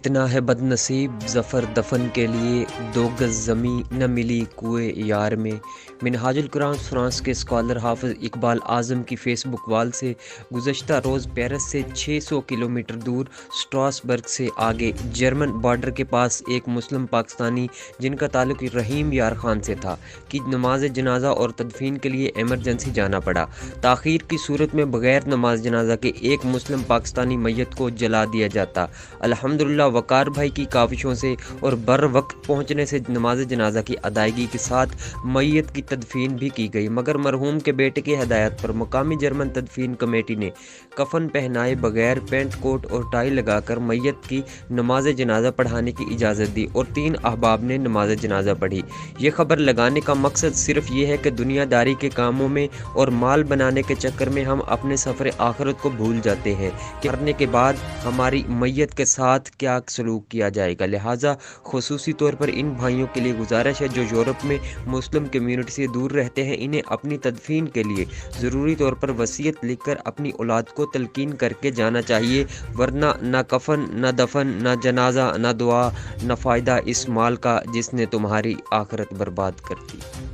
اتنا ہے بدنصیب ظفر دفن کے لیے، 2 گز زمیں نہ ملی کوئے یار میں۔ منہاج القرآن فرانس کے اسکالر حافظ اقبال اعظم کی فیس بک وال سے گزشتہ روز پیرس سے 600 کلومیٹر دور سٹراسبرگ سے آگے جرمن بارڈر کے پاس ایک مسلم پاکستانی جن کا تعلق رحیم یار خان سے تھا کی نماز جنازہ اور تدفین کے لیے ایمرجنسی جانا پڑا۔ تاخیر کی صورت میں بغیر نماز جنازہ کے ایک مسلم پاکستانی میت کو جلا دیا جاتا۔ الحمدللہ وقار بھائی کی کاوشوں سے اور بر وقت پہنچنے سے نماز جنازہ کی ادائیگی کے ساتھ میت کی تدفین بھی کی گئی، مگر مرحوم کے بیٹے کی ہدایت پر مقامی جرمن تدفین کمیٹی نے کفن پہنائے بغیر پینٹ کوٹ اور ٹائی لگا کر میت کی نماز جنازہ پڑھانے کی اجازت دی اور 3 احباب نے نماز جنازہ پڑھی۔ یہ خبر لگانے کا مقصد صرف یہ ہے کہ دنیا داری کے کاموں میں اور مال بنانے کے چکر میں ہم اپنے سفر آخرت کو بھول جاتے ہیں کہ مرنے کے بعد ہماری میت کے ساتھ کیا سلوک کیا جائے گا۔ لہٰذا خصوصی طور پر ان بھائیوں کے لیے گزارش ہے جو یورپ میں مسلم کمیونٹی سے دور رہتے ہیں، انہیں اپنی تدفین کے لیے ضروری طور پر وصیت لکھ کر اپنی اولاد کو تلقین کر کے جانا چاہیے، ورنہ نہ کفن، نہ دفن، نہ جنازہ، نہ دعا، نہ فائدہ اس مال کا جس نے تمہاری آخرت برباد کر دی۔